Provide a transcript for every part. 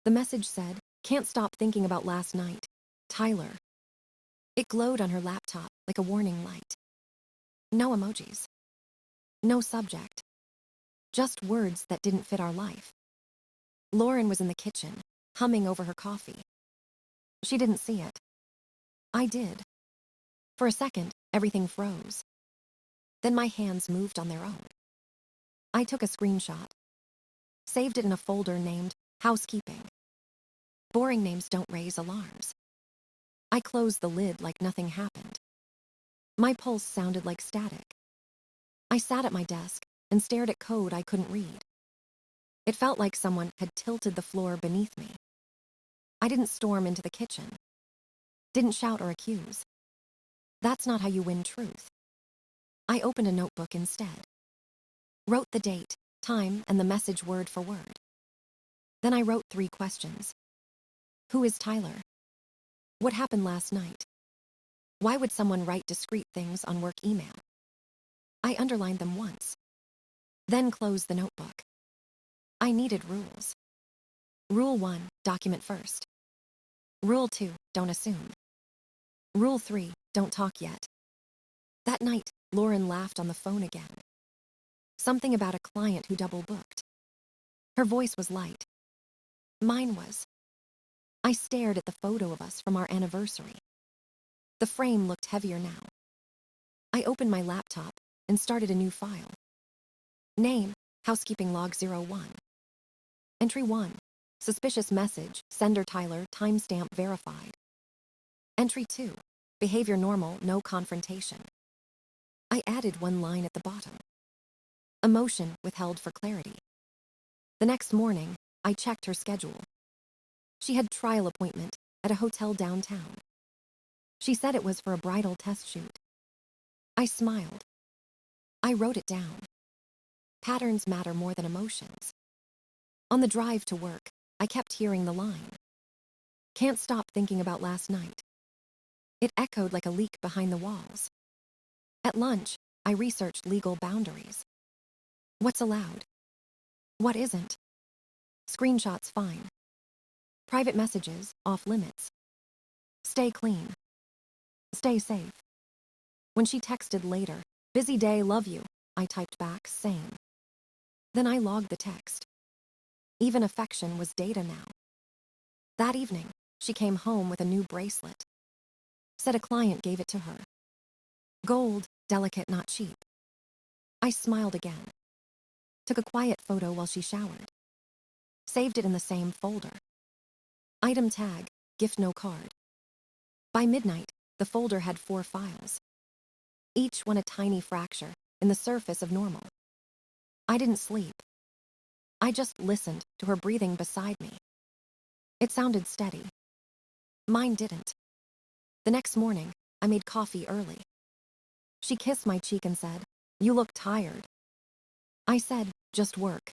The message said, "Can't stop thinking about last night. Tyler." It glowed on her laptop like a warning light. No emojis. No subject. Just words that didn't fit our life. Lauren was in the kitchen, humming over her coffee. She didn't see it. I did. For a second, everything froze. Then my hands moved on their own. I took a screenshot. Saved it in a folder named Housekeeping. Boring names don't raise alarms. I closed the lid like nothing happened. My pulse sounded like static. I sat at my desk and stared at code I couldn't read. It felt like someone had tilted the floor beneath me. I didn't storm into the kitchen. Didn't shout or accuse. That's not how you win truth. I opened a notebook instead. Wrote the date, time, and the message word for word. Then I wrote 3 questions. Who is Tyler? What happened last night? Why would someone write discreet things on work email? I underlined them once. Then closed the notebook. I needed rules. Rule 1, document first. Rule 2, don't assume. Rule 3, don't talk yet. That night, Lauren laughed on the phone again. Something about a client who double booked. Her voice was light. Mine was. I stared at the photo of us from our anniversary. The frame looked heavier now. I opened my laptop and started a new file. Name, Housekeeping Log 01. Entry 1, suspicious message, sender Tyler, timestamp verified. Entry 2, behavior normal, no confrontation. I added 1 line at the bottom. Emotion withheld for clarity. The next morning, I checked her schedule. She had trial appointment at a hotel downtown. She said it was for a bridal test shoot. I smiled. I wrote it down. Patterns matter more than emotions. On the drive to work, I kept hearing the line. Can't stop thinking about last night. It echoed like a leak behind the walls. At lunch, I researched legal boundaries. What's allowed? What isn't? Screenshots fine. Private messages off limits. Stay clean. Stay safe. When she texted later, "Busy day, love you," I typed back, "Same." Then I logged the text. Even affection was data now. That evening, she came home with a new bracelet. Said a client gave it to her. Gold, delicate, not cheap. I smiled again. Took a quiet photo while she showered. Saved it in the same folder. Item tag, gift no card. By midnight, the folder had 4 files. Each one a tiny fracture in the surface of normal. I didn't sleep. I just listened to her breathing beside me. It sounded steady. Mine didn't. The next morning, I made coffee early. She kissed my cheek and said, "You look tired." I said, "Just work."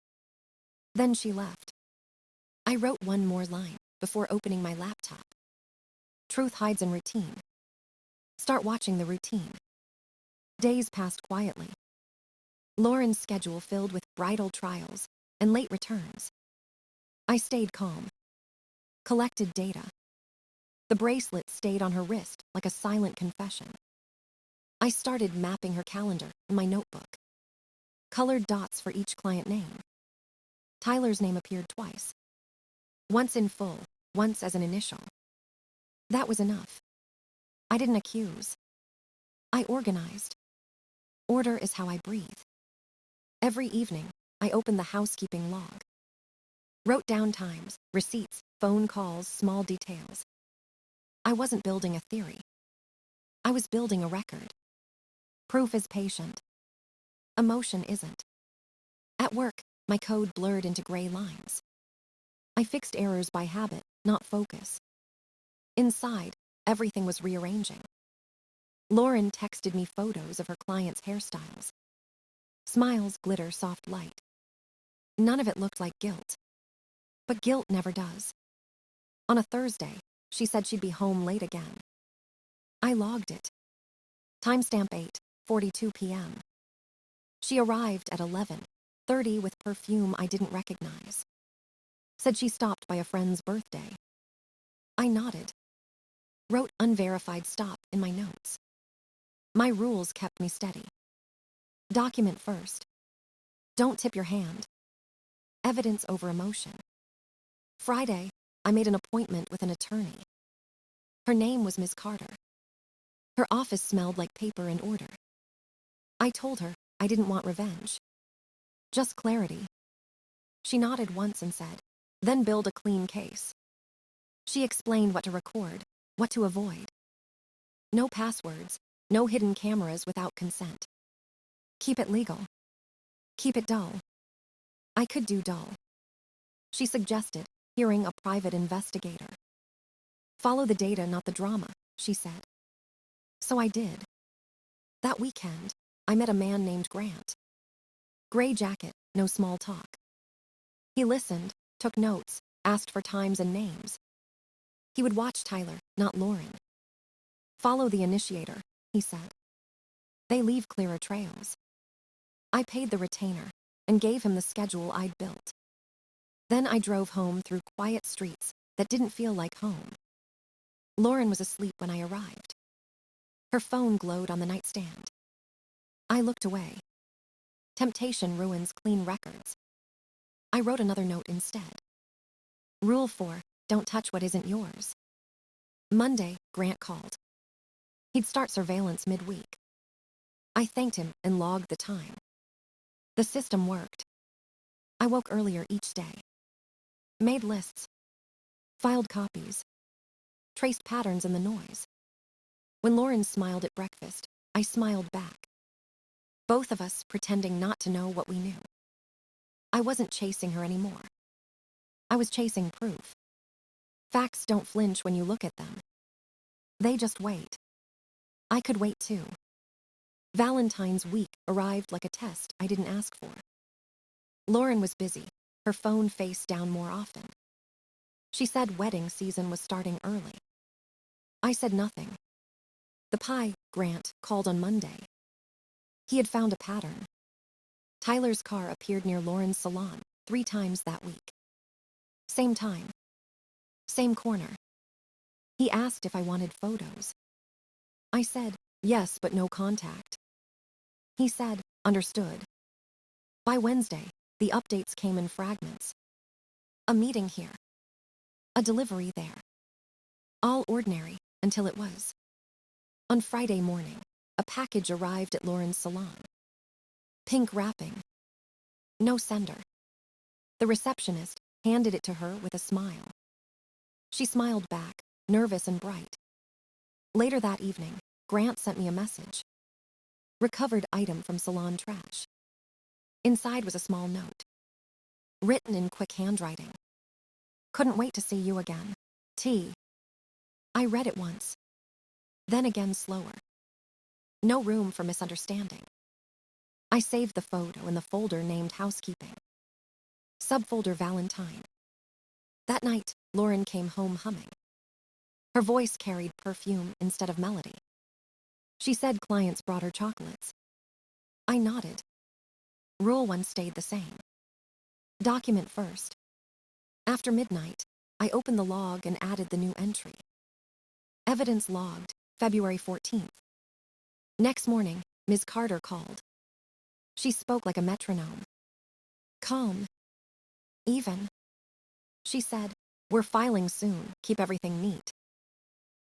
Then she left. I wrote 1 more line before opening my laptop. Truth hides in routine. Start watching the routine. Days passed quietly. Lauren's schedule filled with bridal trials and late returns. I stayed calm. Collected data. The bracelet stayed on her wrist like a silent confession. I started mapping her calendar in my notebook. Colored dots for each client name. Tyler's name appeared twice. Once in full, once as an initial. That was enough. I didn't accuse. I organized. Order is how I breathe. Every evening, I opened the housekeeping log. Wrote down times, receipts, phone calls, small details. I wasn't building a theory. I was building a record. Proof is patient. Emotion isn't. At work, my code blurred into gray lines. I fixed errors by habit, not focus. Inside, everything was rearranging. Lauren texted me photos of her clients' hairstyles. Smiles glitter soft light. None of it looked like guilt. But guilt never does. On a Thursday, she said she'd be home late again. I logged it. Timestamp 8:42 p.m. She arrived at 11:30 with perfume I didn't recognize. Said she stopped by a friend's birthday. I nodded. Wrote unverified stop in my notes. My rules kept me steady. Document first. Don't tip your hand. Evidence over emotion. Friday, I made an appointment with an attorney. Her name was Ms. Carter. Her office smelled like paper and order. I told her I didn't want revenge. Just clarity. She nodded once and said, then build a clean case. She explained what to record, what to avoid. No passwords, no hidden cameras without consent. Keep it legal. Keep it dull. I could do dull. She suggested hearing a private investigator. Follow the data, not the drama, she said. So I did. That weekend, I met a man named Grant. Gray jacket, no small talk. He listened, took notes, asked for times and names. He would watch Tyler, not Lauren. Follow the initiator, he said. They leave clearer trails. I paid the retainer and gave him the schedule I'd built. Then I drove home through quiet streets that didn't feel like home. Lauren was asleep when I arrived. Her phone glowed on the nightstand. I looked away. Temptation ruins clean records. I wrote another note instead. Rule 4, don't touch what isn't yours. Monday, Grant called. He'd start surveillance midweek. I thanked him and logged the time. The system worked. I woke earlier each day. Made lists. Filed copies. Traced patterns in the noise. When Lauren smiled at breakfast, I smiled back. Both of us pretending not to know what we knew. I wasn't chasing her anymore. I was chasing proof. Facts don't flinch when you look at them. They just wait. I could wait too. Valentine's week arrived like a test I didn't ask for. Lauren was busy, her phone face down more often. She said wedding season was starting early. I said nothing. The pie, Grant, called on Monday. He had found a pattern. Tyler's car appeared near Lauren's salon 3 times that week. Same time. Same corner. He asked if I wanted photos. I said, yes, but no contact. He said, understood. By Wednesday, the updates came in fragments. A meeting here. A delivery there. All ordinary, until it was. On Friday morning, a package arrived at Lauren's salon. Pink wrapping. No sender. The receptionist handed it to her with a smile. She smiled back, nervous and bright. Later that evening, Grant sent me a message. Recovered item from salon trash. Inside was a small note. Written in quick handwriting. Couldn't wait to see you again. T. I read it once. Then again slower. No room for misunderstanding. I saved the photo in the folder named Housekeeping. Subfolder Valentine. That night, Lauren came home humming. Her voice carried perfume instead of melody. She said clients brought her chocolates. I nodded. Rule 1 stayed the same. Document first. After midnight, I opened the log and added the new entry. Evidence logged, February 14th. Next morning, Ms. Carter called. She spoke like a metronome. Calm. Even. She said, we're filing soon, keep everything neat.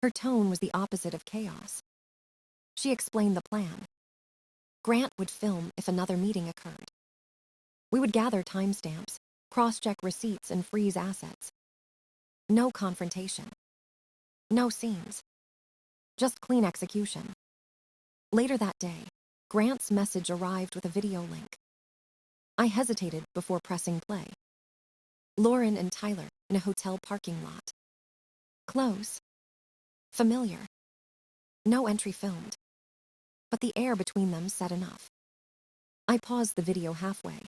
Her tone was the opposite of chaos. She explained the plan. Grant would film if another meeting occurred. We would gather timestamps, cross-check receipts, and freeze assets. No confrontation. No scenes. Just clean execution. Later that day, Grant's message arrived with a video link. I hesitated before pressing play. Lauren and Tyler in a hotel parking lot. Close. Familiar. No entry filmed. But the air between them said enough. I paused the video halfway.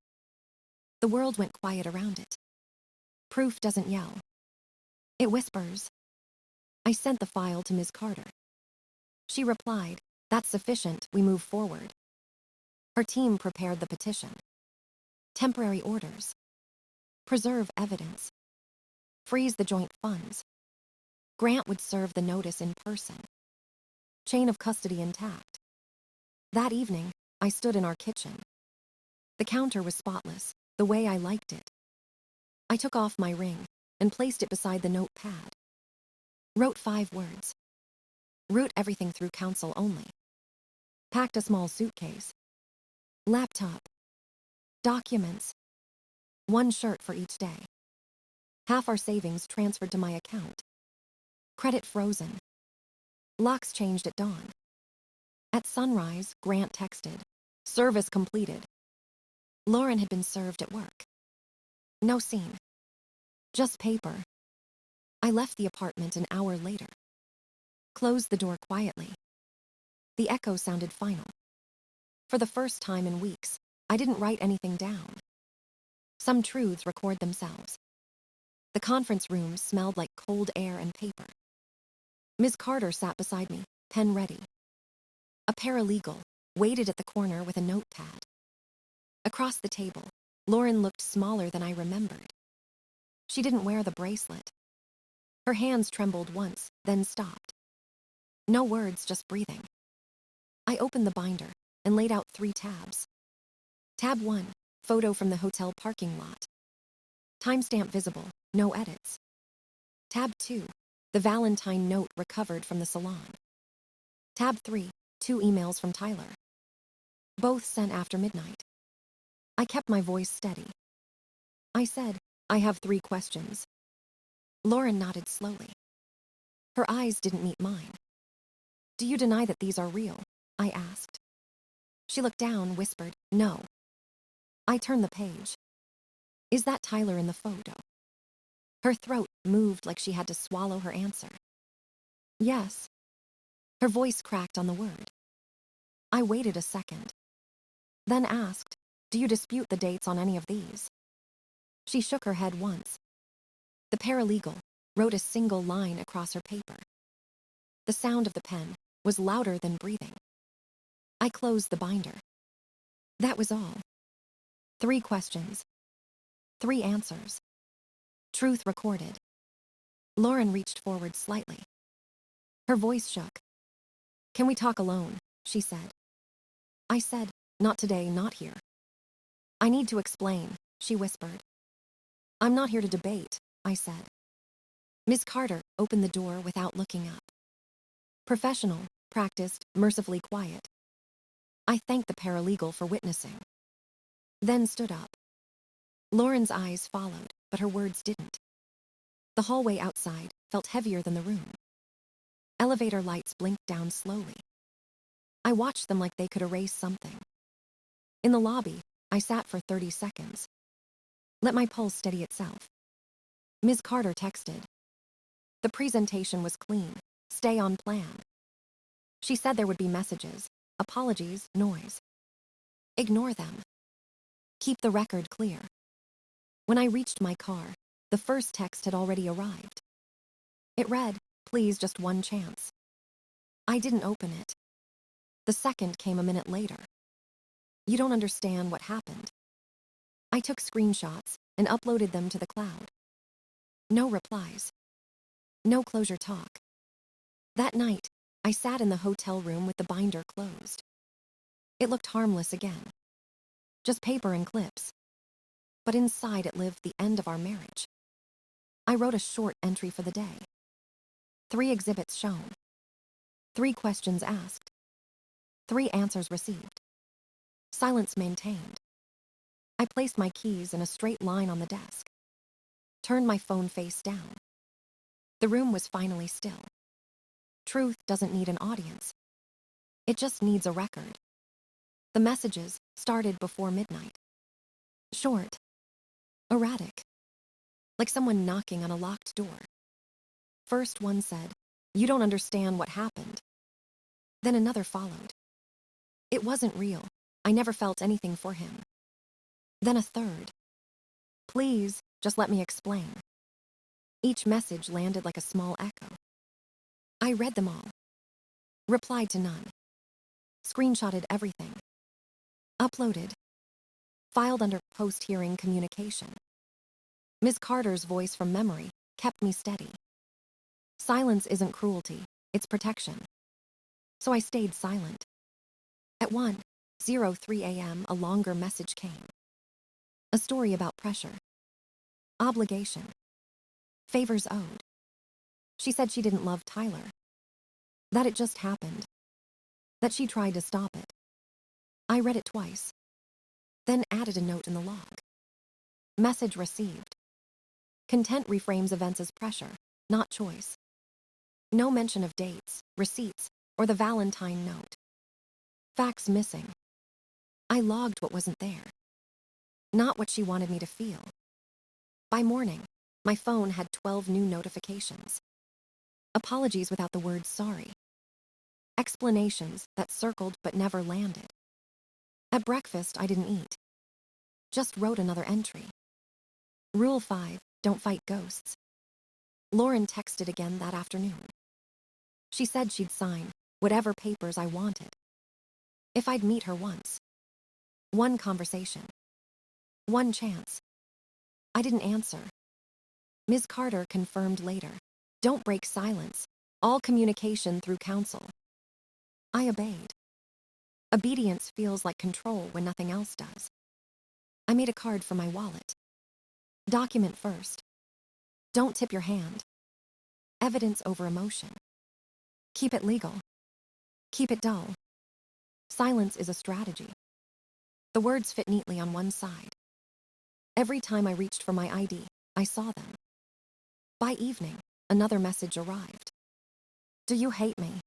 The world went quiet around it. Proof doesn't yell. It whispers. I sent the file to Ms. Carter. She replied, that's sufficient, we move forward. Her team prepared the petition. Temporary orders. Preserve evidence, Freeze the joint funds. Grant would serve the notice in person. Chain of custody intact. That evening, I stood in our kitchen. The counter was spotless, the way I liked it. I took off my ring and placed it beside the notepad. Wrote 5 words. Route everything through counsel only. Packed a small suitcase. Laptop. Documents. 1 shirt for each day. Half our savings transferred to my account. Credit frozen. Locks changed at dawn. At sunrise, Grant texted. Service completed. Lauren had been served at work. No scene. Just paper. I left the apartment an hour later. Closed the door quietly. The echo sounded final. For the first time in weeks, I didn't write anything down. Some truths record themselves. The conference room smelled like cold air and paper. Ms. Carter sat beside me, pen ready. A paralegal waited at the corner with a notepad. Across the table, Lauren looked smaller than I remembered. She didn't wear the bracelet. Her hands trembled once, then stopped. No words, just breathing. I opened the binder and laid out 3 tabs. Tab 1, photo from the hotel parking lot. Timestamp visible, no edits. Tab 2, the Valentine note recovered from the salon. Tab 3, 2 emails from Tyler. Both sent after midnight. I kept my voice steady. I said, I have 3 questions. Lauren nodded slowly. Her eyes didn't meet mine. Do you deny that these are real? I asked. She looked down, whispered, no. I turned the page. Is that Tyler in the photo? Her throat moved like she had to swallow her answer. Yes. Her voice cracked on the word. I waited a second. Then asked, do you dispute the dates on any of these? She shook her head once. The paralegal wrote a single line across her paper. The sound of the pen was louder than breathing. I closed the binder. That was all. 3 questions. 3 answers. Truth recorded. Lauren reached forward slightly. Her voice shook. Can we talk alone? She said. I said, not today, not here. I need to explain, she whispered. I'm not here to debate, I said. Ms. Carter opened the door without looking up. Professional, practiced, mercifully quiet. I thanked the paralegal for witnessing. Then stood up. Lauren's eyes followed, but her words didn't. The hallway outside felt heavier than the room. Elevator lights blinked down slowly. I watched them like they could erase something. In the lobby, I sat for 30 seconds. Let my pulse steady itself. Ms. Carter texted. The presentation was clean. Stay on plan. She said there would be messages, apologies, noise. Ignore them. Keep the record clear. When I reached my car, the first text had already arrived. It read, please, just 1 chance. I didn't open it. The second came a minute later. You don't understand what happened. I took screenshots and uploaded them to the cloud. No replies. No closure talk. That night, I sat in the hotel room with the binder closed. It looked harmless again. Just paper and clips. But inside it lived the end of our marriage. I wrote a short entry for the day. 3 exhibits shown. 3 questions asked. 3 answers received. Silence maintained. I placed my keys in a straight line on the desk. Turned my phone face down. The room was finally still. Truth doesn't need an audience. It just needs a record. The messages started before midnight. Short. Erratic. Like someone knocking on a locked door. First one said, you don't understand what happened. Then another followed. It wasn't real. I never felt anything for him. Then a third. Please, just let me explain. Each message landed like a small echo. I read them all. Replied to none. Screenshotted everything. Uploaded. Filed under post-hearing communication. Ms. Carter's voice from memory kept me steady. Silence isn't cruelty, it's protection. So I stayed silent. At 1:03 a.m., a longer message came. A story about pressure, obligation, favors owed. She said she didn't love Tyler, that it just happened, that she tried to stop it. I read it twice, then added a note in the log. Message received. Content reframes events as pressure, not choice. No mention of dates, receipts, or the Valentine note. Facts missing. I logged what wasn't there, not what she wanted me to feel. By morning, my phone had 12 new notifications. Apologies without the word sorry. Explanations that circled but never landed. At breakfast, I didn't eat. Just wrote another entry. Rule 5, don't fight ghosts. Lauren texted again that afternoon. She said she'd sign whatever papers I wanted. If I'd meet her once. One conversation. One chance. I didn't answer. Ms. Carter confirmed later. Don't break silence. All communication through counsel. I obeyed. Obedience feels like control when nothing else does. I made a card for my wallet. Document first. Don't tip your hand. Evidence over emotion. Keep it legal. Keep it dull. Silence is a strategy. The words fit neatly on one side. Every time I reached for my ID, I saw them. By evening, another message arrived. Do you hate me?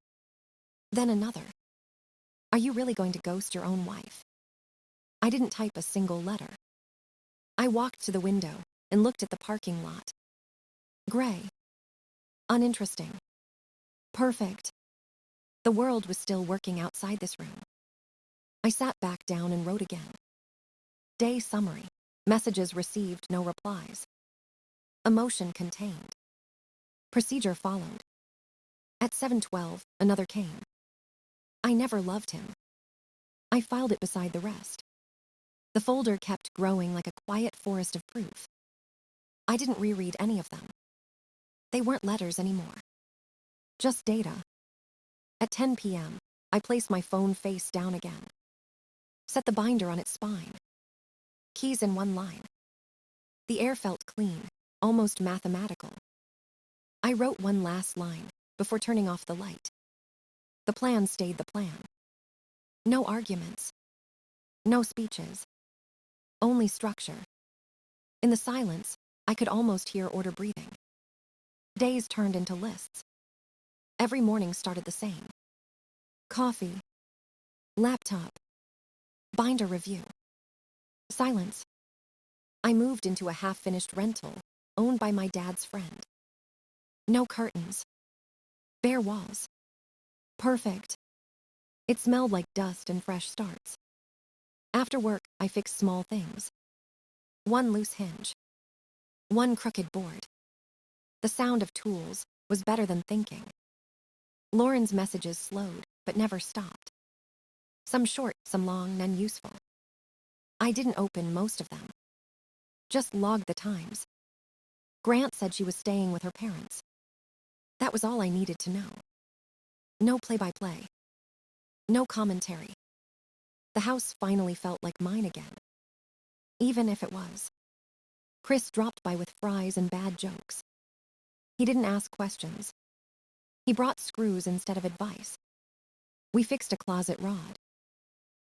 Then another. Are you really going to ghost your own wife? I didn't type a single letter. I walked to the window and looked at the parking lot. Gray. Uninteresting. Perfect. The world was still working outside this room. I sat back down and wrote again. Day summary. Messages received, no replies. Emotion contained. Procedure followed. At 7:12, another came. I never loved him. I filed it beside the rest. The folder kept growing like a quiet forest of proof. I didn't reread any of them. They weren't letters anymore. Just data. At 10 p.m., I placed my phone face down again. Set the binder on its spine. Keys in one line. The air felt clean, almost mathematical. I wrote one last line before turning off the light. The plan stayed the plan. No arguments. No speeches. Only structure. In the silence, I could almost hear order breathing. Days turned into lists. Every morning started the same. Coffee. Laptop. Binder review. Silence. I moved into a half-finished rental owned by my dad's friend. No curtains. Bare walls. Perfect. It smelled like dust and fresh starts. After work, I fixed small things. One loose hinge. One crooked board. The sound of tools was better than thinking. Lauren's messages slowed, but never stopped. Some short, some long, none useful. I didn't open most of them. Just logged the times. Grant said she was staying with her parents. That was all I needed to know. No play-by-play. No commentary. The house finally felt like mine again. Even if it was. Chris dropped by with fries and bad jokes. He didn't ask questions. He brought screws instead of advice. We fixed a closet rod.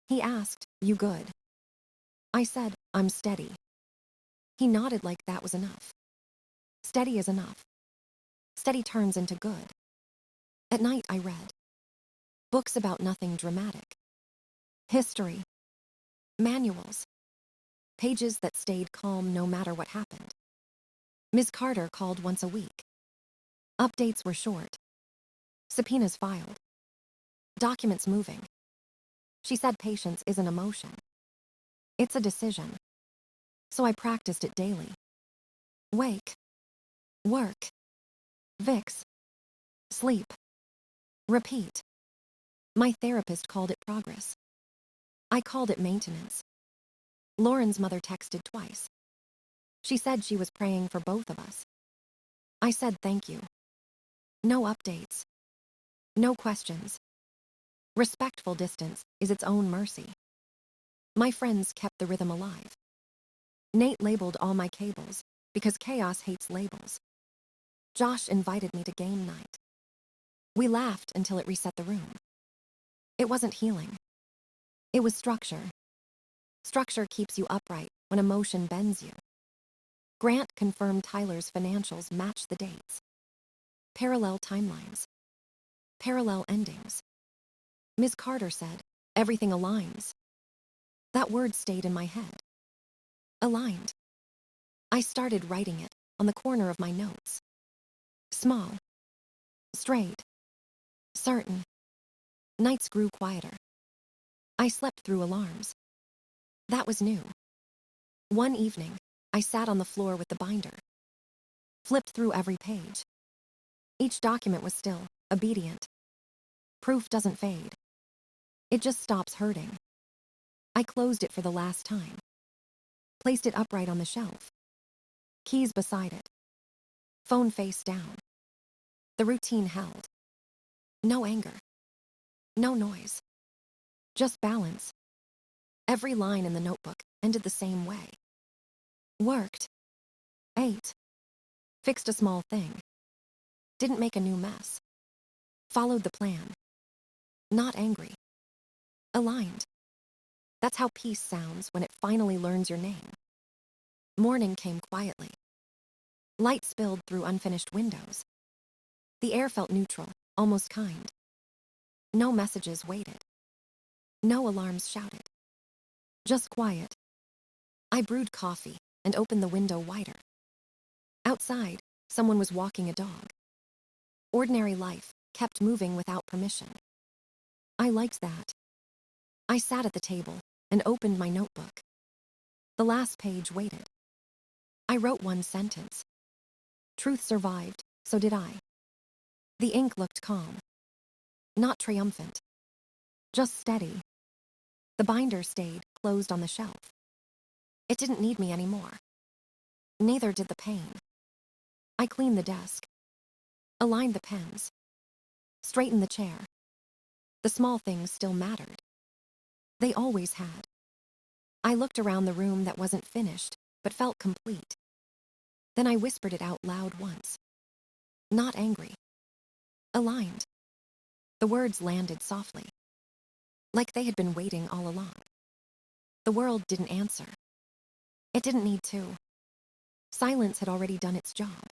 He asked, "You good?" I said, "I'm steady." He nodded like that was enough. Steady is enough. Steady turns into good. At night I read. Books about nothing dramatic. History. Manuals. Pages that stayed calm no matter what happened. Ms. Carter called once a week. Updates were short. Subpoenas filed. Documents moving. She said patience isn't emotion. It's a decision. So I practiced it daily. Wake. Work. Vicks. Sleep. Repeat. My therapist called it progress. I called it maintenance. Lauren's mother texted twice. She said she was praying for both of us. I said thank you. No updates. No questions. Respectful distance is its own mercy. My friends kept the rhythm alive. Nate labeled all my cables, because chaos hates labels. Josh invited me to game night. We laughed until it reset the room. It wasn't healing. It was structure. Structure keeps you upright when emotion bends you. Grant confirmed Tyler's financials match the dates. Parallel timelines. Parallel endings. Ms. Carter said, everything aligns. That word stayed in my head. Aligned. I started writing it on the corner of my notes. Small. Straight. Certain. Nights grew quieter. I slept through alarms. That was new. One evening, I sat on the floor with the binder. Flipped through every page. Each document was still, obedient. Proof doesn't fade. It just stops hurting. I closed it for the last time. Placed it upright on the shelf. Keys beside it. Phone face down. The routine held. No anger. No noise. Just balance. Every line in the notebook ended the same way. Worked. Ate. Fixed a small thing. Didn't make a new mess. Followed the plan. Not angry. Aligned. That's how peace sounds when it finally learns your name. Morning came quietly. Light spilled through unfinished windows. The air felt neutral, almost kind. No messages waited. No alarms shouted. Just quiet. I brewed coffee and opened the window wider. Outside, someone was walking a dog. Ordinary life kept moving without permission. I liked that. I sat at the table and opened my notebook. The last page waited. I wrote one sentence. Truth survived, so did I. The ink looked calm. Not triumphant. Just steady. The binder stayed closed on the shelf. It didn't need me anymore. Neither did the pain. I cleaned the desk. Aligned the pens. Straightened the chair. The small things still mattered. They always had. I looked around the room that wasn't finished, but felt complete. Then I whispered it out loud once. Not angry. Aligned. The words landed softly. Like they had been waiting all along. The world didn't answer. It didn't need to. Silence had already done its job.